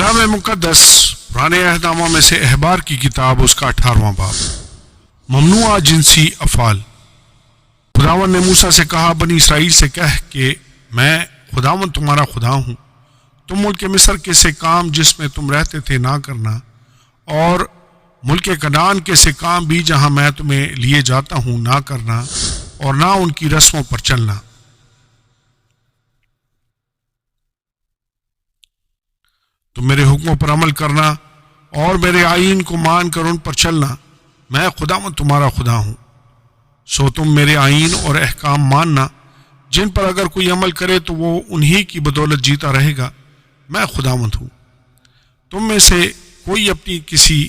کلام مقدس پرانے عہد نامہ میں سے احبار کی کتاب اس کا 18واں باب، ممنوع جنسی افعال۔ خداوند نے موسیٰ سے کہا، بنی اسرائیل سے کہہ کہ میں خداوند تمہارا خدا ہوں، تم ملک مصر کے سے کام جس میں تم رہتے تھے نہ کرنا، اور ملک کنعان کے سے کام بھی جہاں میں تمہیں لیے جاتا ہوں نہ کرنا، اور نہ ان کی رسموں پر چلنا۔ تم میرے حکموں پر عمل کرنا اور میرے آئین کو مان کر ان پر چلنا، میں خداوند تمہارا خدا ہوں۔ سو تم میرے آئین اور احکام ماننا، جن پر اگر کوئی عمل کرے تو وہ انہی کی بدولت جیتا رہے گا، میں خداوند ہوں۔ تم میں سے کوئی اپنی کسی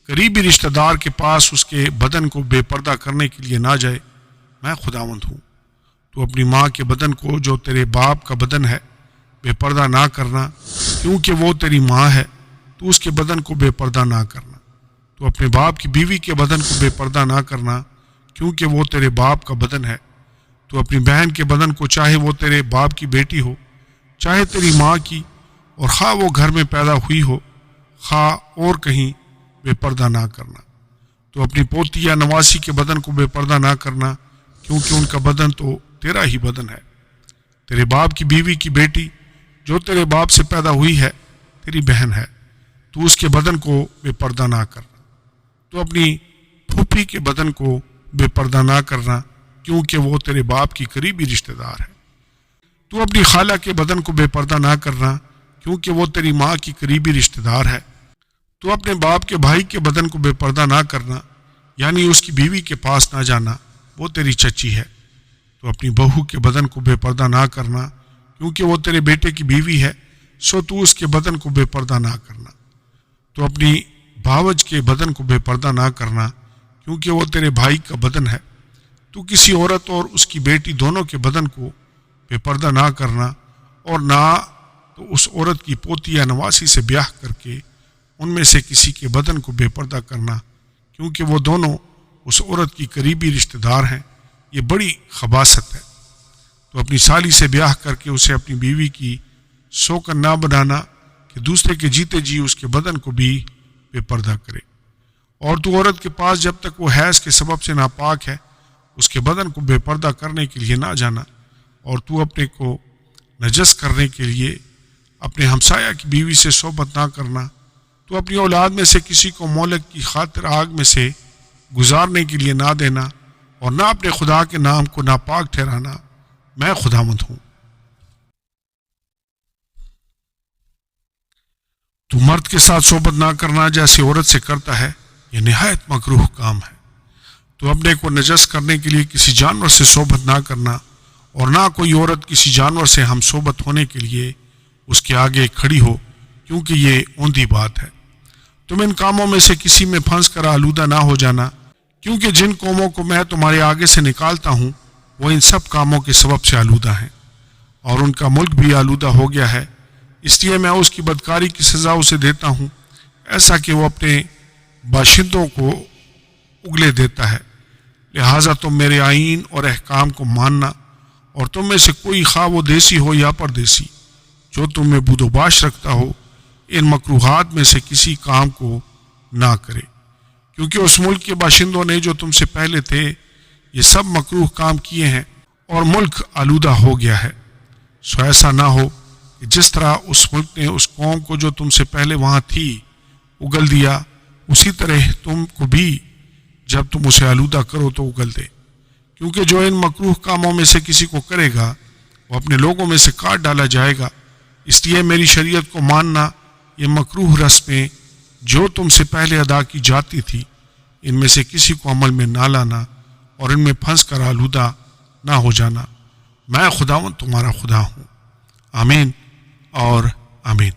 قریبی رشتہ دار کے پاس اس کے بدن کو بے پردہ کرنے کے لیے نہ جائے، میں خداوند ہوں۔ تو اپنی ماں کے بدن کو جو تیرے باپ کا بدن ہے بے پردہ نہ کرنا، کیونکہ وہ تیری ماں ہے، تو اس کے بدن کو بے پردہ نہ کرنا۔ تو اپنے باپ کی بیوی کے بدن کو بے پردہ نہ کرنا، کیونکہ وہ تیرے باپ کا بدن ہے۔ تو اپنی بہن کے بدن کو، چاہے وہ تیرے باپ کی بیٹی ہو، چاہے تیری ماں کی، اور خواہ وہ گھر میں پیدا ہوئی ہو، خواہ اور کہیں، بے پردہ نہ کرنا۔ تو اپنی پوتی یا نواسی کے بدن کو بے پردہ نہ کرنا، کیونکہ ان کا بدن تو تیرا ہی بدن ہے۔ تیرے باپ کی بیوی کی بیٹی جو تیرے باپ سے پیدا ہوئی ہے تیری بہن ہے، تو اس کے بدن کو بے پردہ نہ کرنا۔ تو اپنی پھوپھی کے بدن کو بے پردہ نہ کرنا، کیونکہ وہ تیرے باپ کی قریبی رشتہ دار ہے۔ تو اپنی خالہ کے بدن کو بے پردہ نہ کرنا، کیونکہ وہ تیری ماں کی قریبی رشتہ دار ہے۔ تو اپنے باپ کے بھائی کے بدن کو بے پردہ نہ کرنا، یعنی اس کی بیوی کے پاس نہ جانا، وہ تیری چچی ہے۔ تو اپنی بہو کے بدن کو بے پردہ نہ کرنا، کیونکہ وہ تیرے بیٹے کی بیوی ہے، سو تو اس کے بدن کو بے پردہ نہ کرنا۔ تو اپنی بھاوج کے بدن کو بے پردہ نہ کرنا، کیونکہ وہ تیرے بھائی کا بدن ہے۔ تو کسی عورت اور اس کی بیٹی دونوں کے بدن کو بے پردہ نہ کرنا، اور نہ تو اس عورت کی پوتی یا نواسی سے بیاہ کر کے ان میں سے کسی کے بدن کو بے پردہ کرنا، کیونکہ وہ دونوں اس عورت کی قریبی رشتہ دار ہیں، یہ بڑی خباثت ہے۔ تو اپنی سالی سے بیاہ کر کے اسے اپنی بیوی کی سوکن نہ بنانا کہ دوسرے کے جیتے جی اس کے بدن کو بھی بے پردہ کرے۔ اور تو عورت کے پاس جب تک وہ حیض کے سبب سے ناپاک ہے اس کے بدن کو بے پردہ کرنے کے لیے نہ جانا، اور تو اپنے کو نجس کرنے کے لیے اپنے ہمسایہ کی بیوی سے صحبت نہ کرنا۔ تو اپنی اولاد میں سے کسی کو مہلک کی خاطر آگ میں سے گزارنے کے لیے نہ دینا، اور نہ اپنے خدا کے نام کو ناپاک ٹھہرانا، میں خداوند ہوں۔ تو مرد کے ساتھ صحبت نہ کرنا جیسے عورت سے کرتا ہے، یہ نہایت مکروہ کام ہے۔ تو اپنے کو نجس کرنے کے لیے کسی جانور سے صحبت نہ کرنا، اور نہ کوئی عورت کسی جانور سے ہم صحبت ہونے کے لیے اس کے آگے کھڑی ہو، کیونکہ یہ اوندھی بات ہے۔ تم ان کاموں میں سے کسی میں پھنس کر آلودہ نہ ہو جانا، کیونکہ جن قوموں کو میں تمہارے آگے سے نکالتا ہوں وہ ان سب کاموں کے سبب سے آلودہ ہیں، اور ان کا ملک بھی آلودہ ہو گیا ہے۔ اس لیے میں اس کی بدکاری کی سزا اسے دیتا ہوں، ایسا کہ وہ اپنے باشندوں کو اگلے دیتا ہے۔ لہٰذا تم میرے آئین اور احکام کو ماننا، اور تم میں سے کوئی خواہ وہ دیسی ہو یا پردیسی جو تم میں بود و باش رکھتا ہو، ان مکروہات میں سے کسی کام کو نہ کرے، کیونکہ اس ملک کے باشندوں نے جو تم سے پہلے تھے یہ سب مکروہ کام کیے ہیں، اور ملک آلودہ ہو گیا ہے۔ سو ایسا نہ ہو کہ جس طرح اس ملک نے اس قوم کو جو تم سے پہلے وہاں تھی اگل دیا، اسی طرح تم کو بھی جب تم اسے آلودہ کرو تو اگل دے۔ کیونکہ جو ان مکروہ کاموں میں سے کسی کو کرے گا وہ اپنے لوگوں میں سے کاٹ ڈالا جائے گا۔ اس لیے میری شریعت کو ماننا، یہ مکروہ رسمیں جو تم سے پہلے ادا کی جاتی تھی، ان میں سے کسی کو عمل میں نہ لانا، اور ان میں پھنس کر آلودہ نہ ہو جانا، میں خداوند تمہارا خدا ہوں۔ آمین اور آمین۔